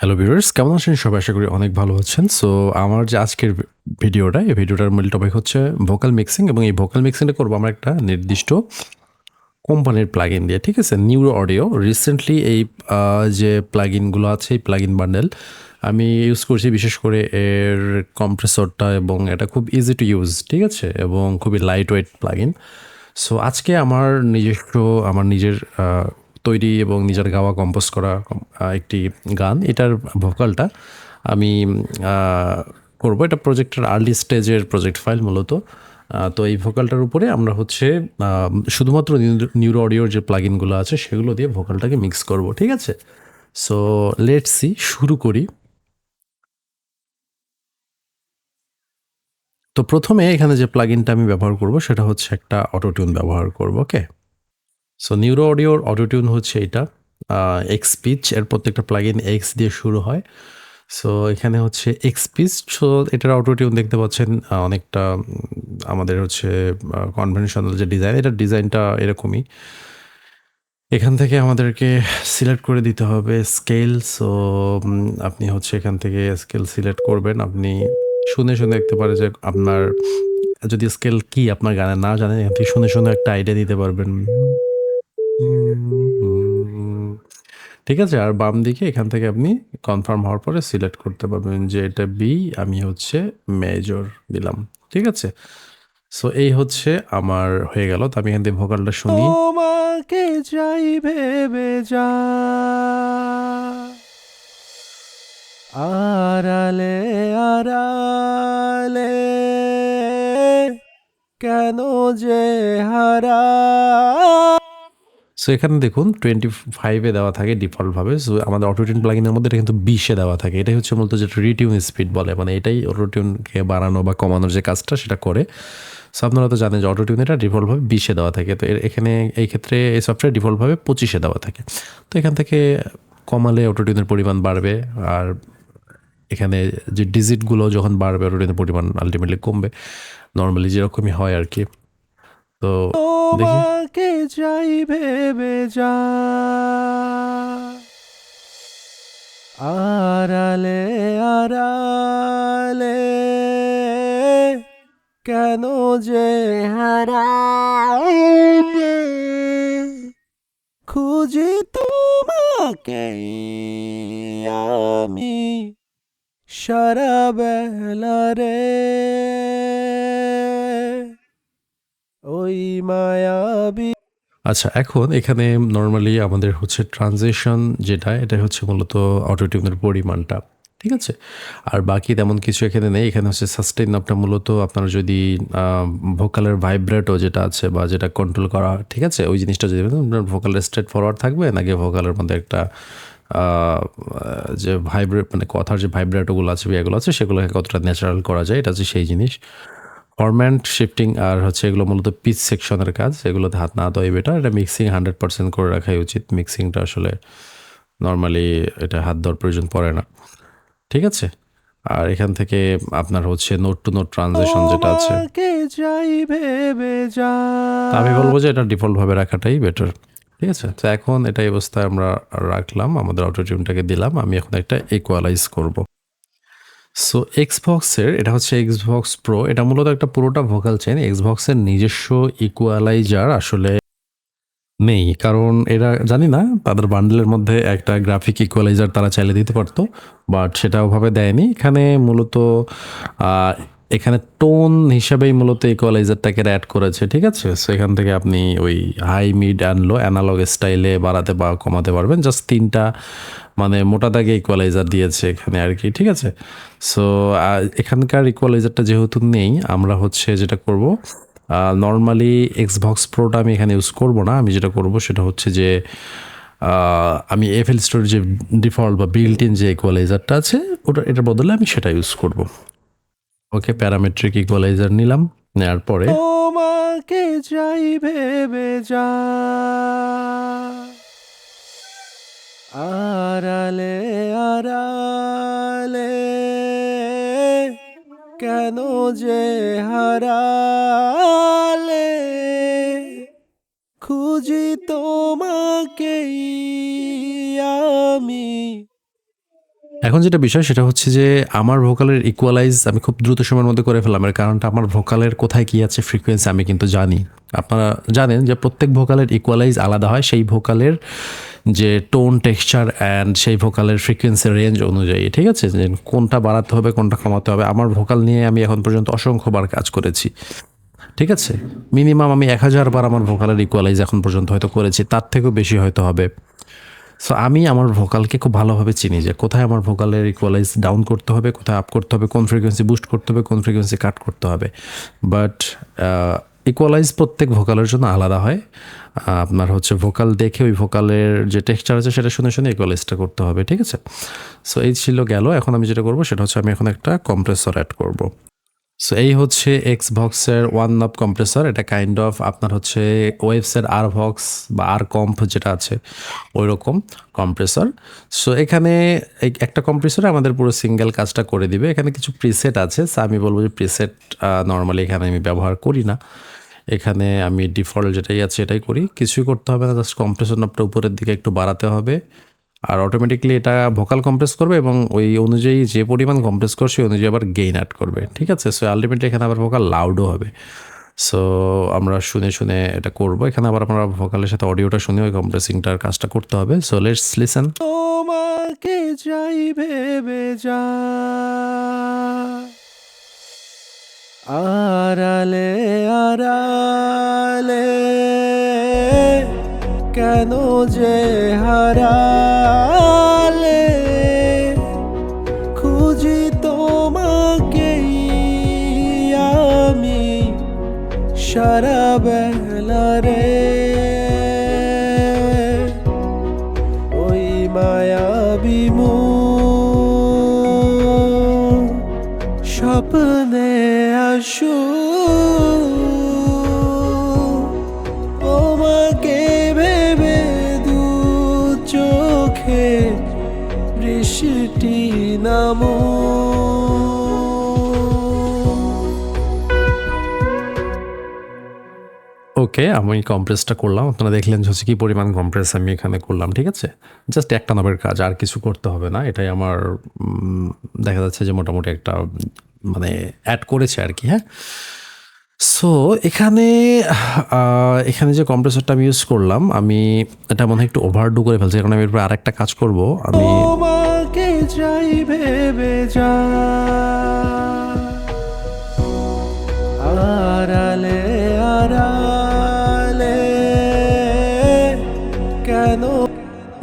Hello viewers, কেমন আছেন সবাই? আশা করি অনেক ভালো আছেন। সো আমার যে আজকের ভিডিওটা, এই ভিডিওটার মূল টপিক হচ্ছে ভোকাল মিক্সিং এবং এই ভোকাল মিক্সিংটা করবো আমরা একটা নির্দিষ্ট কোম্পানির প্লাগইন দিয়ে, ঠিক আছে? নিউরো অডিও রিসেন্টলি এই যে প্লাগইনগুলো আছে, এই প্লাগইন বান্ডেল আমি ইউজ করছি, বিশেষ করে এর কম্প্রেসরটা, এবং এটা খুব ইজি টু ইউজ, ঠিক আছে? এবং খুবই লাইট ওয়েট প্লাগইন। সো আজকে আমার নিজের তৈরি এবং নিজের গাওয়া কম্পোজ করা একটি গান, এটার ভোকালটা আমি করবো। এটা প্রজেক্টের আর্লি স্টেজের প্রজেক্ট ফাইল মূলত। তো এই ভোকালটার উপরে আমরা হচ্ছে শুধুমাত্র নিউরো অডিওর যে প্লাগইনগুলো আছে সেগুলো দিয়ে ভোকালটাকে মিক্স করব, ঠিক আছে? সো লেটস সি, শুরু করি। তো প্রথমে এখানে যে প্লাগইনটা আমি ব্যবহার করব সেটা হচ্ছে একটা অটোটিউন ব্যবহার করব, ওকে? সো নিউরো অডিওর অটোটিউন হচ্ছে এটা, এক্স পিচ। এর প্রত্যেকটা প্লাগইন এক্স দিয়ে শুরু হয়। সো এখানে হচ্ছে এক্স পিচ। সো এটার অটোটিউন দেখতে পাচ্ছেন অনেকটা আমাদের হচ্ছে কনভেনশনাল যে ডিজাইন, এটার ডিজাইনটা এরকমই। এখান থেকে আমাদেরকে সিলেক্ট করে দিতে হবে স্কেল। সো আপনি হচ্ছে এখান থেকে স্কেল সিলেক্ট করবেন। আপনি শুনে শুনে দেখতে পারে যে আপনার যদি স্কেল কি আপনার গানে না জানেন, এখান থেকে শুনে শুনে একটা আইডিয়া দিতে পারবেন। ঠিক আছে? আর বাম দিকে এখান থেকে আপনি কনফার্ম হওয়ার পরে সিলেক্ট করতে পারবেন যে এটা বি, আমি হচ্ছে মেজর দিলাম। ঠিক আছে? সো এই হচ্ছে আমার হয়ে গেল। তো আমি এখান থেকে ভোকালটা শুনি। তোমাকে চাই ভেবে যা আড়ালে আড়ালে কেন যে হারা। সো এখানে দেখুন 25 এ দেওয়া থাকে ডিফল্টভাবে। সো আমাদের অটোটিউন প্লাগইনের মধ্যে এটা কিন্তু 20 এ দেওয়া থাকে। এটাই হচ্ছে মূলত যেটা রিটিউন স্পিড বলে। মানে এটাই অটোটিউনকে বাড়ানো বা কমানোর যে কাজটা সেটা করে। সো আপনারা তো জানেন যে অটোটিউন এটা ডিফল্টভাবে 20 এ দেওয়া থাকে। তো এখানে এই ক্ষেত্রে এই সফটওয়্যার ডিফল্টভাবে 25 এ দেওয়া থাকে। তো এখান থেকে কমালে অটোটিউনের পরিমাণ বাড়বে, আর এখানে যে ডিজিটগুলো যখন বাড়বে অটোটিউনের পরিমাণ আল্টিমেটলি কমবে। নরমালি যেরকমই হয় আরকি। তো দেখি। তোমাকে চাই ভেবে যা আড়ালে আড়ালে কেন যে হারালে খুঁজি তোমাকে আমি সারা বেলা রে ওই মায়াবী। আচ্ছা, এখন এখানে নরমালি আমাদের হচ্ছে ট্রানজিশন যেটা, এটা হচ্ছে মূলত অটোটিউনের পরিমাণটা। ঠিক আছে? আর বাকি তেমন কিছু এখানে নেই। এখানে হচ্ছে সাস্টেইন আপটা মূলত আপনার যদি ভোকালের ভাইব্রেটো যেটা আছে বা যেটা কন্ট্রোল করা, ঠিক আছে? ওই জিনিসটা যদি আপনার ভোকালের স্ট্রেট ফরওয়ার্ড থাকবে, নাকি ভোকালের মধ্যে একটা যে মানে কথার যে ভাইব্রেটোগুলো আছে বা এগুলো আছে সেগুলোকে কতটা ন্যাচারাল করা যায়, এটা হচ্ছে সেই জিনিস। ফরম্যাট শিফটিং আর হচ্ছে এগুলো মূলত পিচ সেকশনের কাজ, এগুলোতে হাত না দেওয়াই বেটার। এটা মিক্সিং 100% করে রাখাই উচিত। মিক্সিংটা আসলে নর্মালি এটা হাত দেওয়ার প্রয়োজন পড়ে না, ঠিক আছে? আর এখান থেকে আপনার হচ্ছে নোট টু নোট ট্রানজিশন যেটা আছে, তোমাকে চাই ভেবে যা তা আমি বলবো যে এটা ডিফল্টভাবে রাখাটাই বেটার। ঠিক আছে? তো এখন এটা এই অবস্থায় আমরা রাখলাম, আমাদের অটোটিউনটাকে দিলাম। আমি এখন একটা ইকুয়ালাইজ করব। সো এক্সবক্সের, এটা হচ্ছে এক্সবক্স প্রো, এটা মূলত একটা পুরোটা ভোকাল চেন। এক্সবক্সের নিজস্ব ইকুয়ালাইজার আসলে নেই, কারণ এরা জানি না তাদের বান্ডেলের মধ্যে একটা গ্রাফিক ইকুয়ালাইজার তারা চাইলে দিতে পারতো, বাট সেটা ওভাবে দেয়নি। এখানে মূলত আহ, এখানে টোন হিসাবেই মূলত ইকুয়ালাইজারটাকে অ্যাড করেছে, ঠিক আছে? সো এখান থেকে আপনি ওই high mid and low analog স্টাইলে বাড়াতে বা কমাতে পারবেন। জাস্ট তিনটা মানে মোটা দাগে ইকুয়ালাইজার দিয়েছে এখানে আর কি, ঠিক আছে? সো এখানকার ইকুয়ালাইজারটা যেহেতু নেই, আমরা হচ্ছে যেটা করব, নর্মালি এক্সবক্স প্রোটা আমি এখানে ইউজ করব না। আমি যেটা করব সেটা হচ্ছে যে আমি এফএল স্টোরের যে ডিফল্ট বা বিল্ট ইন যে ইকুয়ালাইজারটা আছে, এটার বদলে আমি সেটা ইউজ করব। ওকে, প্যারামেট্রিক ইকুয়ালাইজার নিলাম। নেওয়ার পরে তোমাকে চাই ভেবে যা আড়ালে আড়ালে কেন যে হারালে খুঁজি তোমাকেই আমি এখন যেটা বিষয় সেটা হচ্ছে যে আমার ভোকালের ইকুয়ালাইজ আমি খুব দ্রুত সময়ের মধ্যে করে ফেললাম, এর কারণটা আমার ভোকালের কোথায় কী আছে ফ্রিকোয়েন্সি আমি কিন্তু জানি। আপনারা জানেন যে প্রত্যেক ভোকালের ইকুয়ালাইজ আলাদা হয় সেই ভোকালের যে টোন টেক্সচার অ্যান্ড সেই ভোকালের ফ্রিকোয়েন্সি রেঞ্জ অনুযায়ী, ঠিক আছে, যে কোনটা বাড়াতে হবে কোনটা কমাতে হবে। আমার ভোকাল নিয়ে আমি এখন পর্যন্ত অসংখ্যবার কাজ করেছি, ঠিক আছে, মিনিমাম আমি 1000 বার আমার ভোকালের ইকুয়ালাইজ এখন পর্যন্ত হয়তো করেছি, তার থেকেও বেশি হয়তো হবে। সো আমি আমার ভোকালকে খুব ভালোভাবে চিনি যে কোথায় আমার ভোকালের ইকুয়ালাইজ ডাউন করতে হবে, কোথায় আপ করতে হবে, কোন ফ্রিকোয়েন্সি বুস্ট করতে হবে, কোন ফ্রিকোয়েন্সি কাট করতে হবে। বাট ইকুয়ালাইজ প্রত্যেক ভোকালের জন্য আলাদা হয়। আপনার হচ্ছে ভোকাল দেখে ওই ভোকালের যে টেক্সচার আছে সেটা শুনে শুনে ইকুয়ালাইজটা করতে হবে, ঠিক আছে। সো এই ছিল গেল। এখন আমি যেটা করবো সেটা হচ্ছে আমি এখন একটা কম্প্রেসর অ্যাড করব। সো এই হচ্ছে এক্সভক্সের ওয়ান নব কম্প্রেসর। এটা কাইন্ড অফ আপনার হচ্ছে ওয়েভসের আর ভক্স বা আর কম্প যেটা আছে ওই রকম কম্প্রেসর। সো এখানে একটা কম্প্রেসরে আমাদের পুরো সিঙ্গেল কাজটা করে দিবে। এখানে কিছু প্রিসেট আছে, সো আমি বলবো যে প্রিসেট নর্মালি এখানে আমি ব্যবহার করি না। এখানে আমি ডিফল্ট যেটাই আছে এটাই করি, কিছুই করতে হবে না, জাস্ট কম্প্রেসর নবটা উপরের দিকে একটু বাড়াতে হবে আর অটোমেটিকলি এটা ভোকাল কম্প্রেস করবে এবং ওই অনুযায়ী যে পরিমাণ কম্প্রেস করছে ওই অনুযায়ী আবার গেইন অ্যাড করবে, ঠিক আছে। সো আলটিমেটলি এখানে আবার ভোকাল লাউডও হবে। সো আমরা শুনে শুনে এটা করব। এখানে আবার আমরা ভোকালের সাথে অডিওটা শুনে ওই কম্প্রেসিংটার কাজটা করতে হবে। So let's listen. তোমাকে যাই ভেবে যা, আড়ালে আড়ালে কেন যে হারালে, খুঁজি তোমাকেই আমি সারা বেলা রে, ওই মায়াবী মুখ স্বপ্নে আসু, তোমাকে ভেবে দু চোখে বৃষ্টি নামু। ওকে, আমি কম্প্রেসটা করলাম। আপনারা দেখলেন যে হচ্ছে কী পরিমাণ কম্প্রেস আমি এখানে করলাম, ঠিক আছে। জাস্ট একটা নবের কাজ, আর কিছু করতে হবে না। এটাই আমার দেখা যাচ্ছে যে মোটামুটি একটা মানে অ্যাড করেছে আর কি। হ্যাঁ, সো এখানে এখানে যে কম্প্রেসরটা আমি ইউজ করলাম, আমি এটা মনে হয় একটু ওভারডু করে ফেলছি, কারণ আমি এরপরে আরেকটা কাজ করব। আমি তোমাকে যাই ভেবে যা, আড়ালে আড়ালে কেন।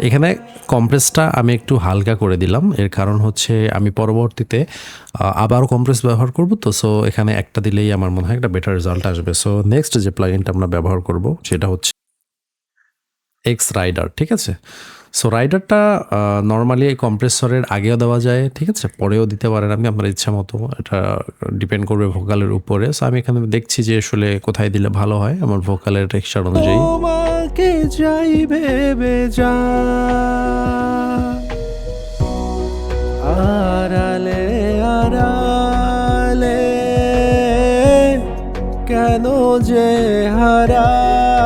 এখানে কম্প্রেসটা আমি একটু হালকা করে দিলাম, এর কারণ হচ্ছে আমি পরবর্তীতে আবারও কম্প্রেস ব্যবহার করব, তো সো এখানে একটা দিলেই আমার মনে হয় একটা বেটার রেজাল্ট আসবে। সো নেক্সট যে প্লাগইনটা আমরা ব্যবহার করব সেটা হচ্ছে এক্স রাইডার, ঠিক আছে। সো রাইডারটা নর্মালি এই কম্প্রেসরের আগেও দেওয়া যায়, ঠিক আছে, পরেও দিতে পারেন আপনি আপনার ইচ্ছা মতো, এটা ডিপেন্ড করবে ভোকালের উপরে। সো আমি এখানে দেখছি যে আসলে কোথায় দিলে ভালো হয় আমার ভোকালের টেক্সচার অনুযায়ী। তোমাকে যাই ভেবে যা, আড়ালে আড়ালে কেন যে হারালে,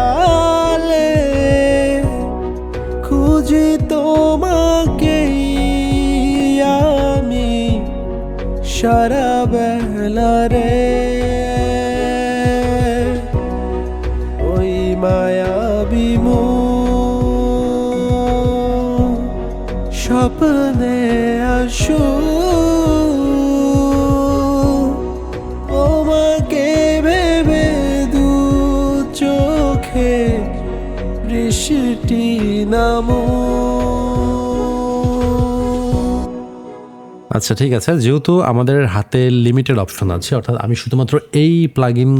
খুঁজি তোমাকেই আমি সারা বেলা রে, ওই মায়াবী মুখ স্বপ্নে আসু, তোমাকে ভেবে দু চোখে বৃষ্টি নামু। আচ্ছা, ঠিক আছে, যেহেতু আমাদের হাতে লিমিটেড অপশন আছে, অর্থাৎ আমি শুধুমাত্র এই প্লাগইন,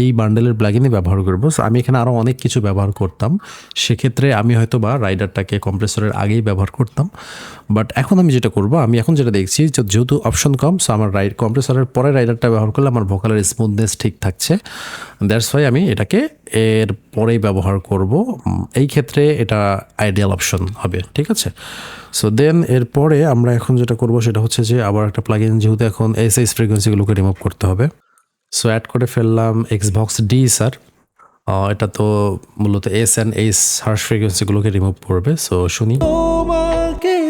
এই বান্ডেলের প্লাগইনই ব্যবহার করব। সো আমি এখানে আরও অনেক কিছু ব্যবহার করতাম, সেক্ষেত্রে আমি হয়তো বা রাইডারটাকে কম্প্রেসরের আগেই ব্যবহার করতাম। বাট এখন আমি যেটা করব, আমি এখন যেটা দেখছি যেহেতু অপশন কম, সো আমার কম্প্রেসরের পরে রাইডারটা ব্যবহার করলে আমার ভোকালের স্মুথনেস ঠিক থাকছে। দ্যাটস ওয়াই আমি এটাকে এর পরেই ব্যবহার করব। এই ক্ষেত্রে এটা আইডিয়াল অপশন হবে, ঠিক আছে। সো দেন এরপরে আমরা এখন যেটা করব সেটা হচ্ছে যে আবার একটা প্লাগইন, যেহেতু এখন এসএস ফ্রিকোয়েন্সিগুলোকে রিমুভ করতে হবে। সো অ্যাড করে ফেললাম এক্সভক্স ডি স্যার। এটা তো মূলত এস অ্যান্ড এইচ হার্শ ফ্রিকোয়েন্সিগুলোকে রিমুভ করবে। সো শুনি। তোমাকে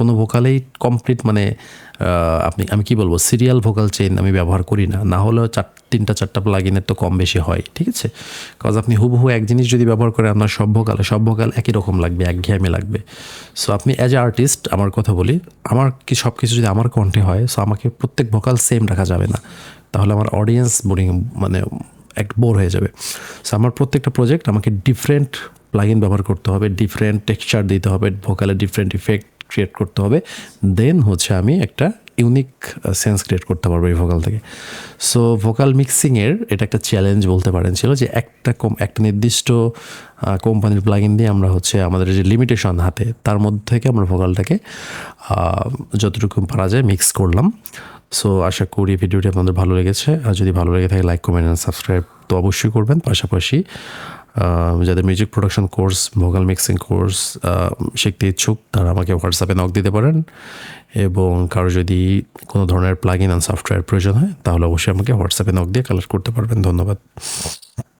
কোনো ভোকালেই কমপ্লিট মানে আমি কি বলবো সিরিয়াল ভোকাল চেইন আমি ব্যবহার করি না, না হলেও 3-4টা প্লাগিনের তো কম বেশি হয়, ঠিক আছে। কজ আপনি হুবহু এক জিনিস যদি ব্যবহার করেন আপনার সব ভোকাল একই রকম লাগবে, একঘেয়েমি লাগবে। সো আপনি অ্যাজ এ আর্টিস্ট আমার কথা বলি, আমার কি সব কিছু যদি আমার কণ্ঠে হয়, সো আমাকে প্রত্যেক ভোকাল সেম রাখা যাবে না, তাহলে আমার অডিয়েন্স বোরিং মানে এক বোর হয়ে যাবে। সো আমার প্রত্যেকটা প্রজেক্ট আমাকে ডিফারেন্ট প্লাগইন ব্যবহার করতে হবে, ডিফারেন্ট টেক্সচার দিতে হবে, ভোকালে ডিফারেন্ট ইফেক্ট ক্রিয়েট করতে হবে, দেন হচ্ছে আমি একটা ইউনিক সেন্স ক্রিয়েট করতে পারবো এই ভোকাল থেকে। সো ভোকাল মিক্সিংয়ের এটা একটা চ্যালেঞ্জ বলতে পারেন ছিল যে একটা নির্দিষ্ট কোম্পানির প্লাগইন দিয়ে আমরা হচ্ছে আমাদের যে লিমিটেশন হাতে তার মধ্যে থেকে আমরা ভোকালটাকে যতটুকু পারা যায় মিক্স করলাম। সো আশা করি ভিডিওটি আপনাদের ভালো লেগেছে, আর যদি ভালো লেগে থাকে লাইক কমেন্ট অ্যান্ড সাবস্ক্রাইব তো অবশ্যই করবেন। পাশাপাশি যাদের music production course, vocal mixing course শিখতে ইচ্ছুক তারা আমাকে হোয়াটসঅ্যাপে নক দিতে পারেন, এবং কারো যদি কোনো ধরনের প্লাগইন অ্যান্ড সফটওয়্যার প্রয়োজন হয় তাহলে অবশ্যই আমাকে হোয়াটসঅ্যাপে নক দিয়ে কালেক্ট করতে পারবেন। ধন্যবাদ।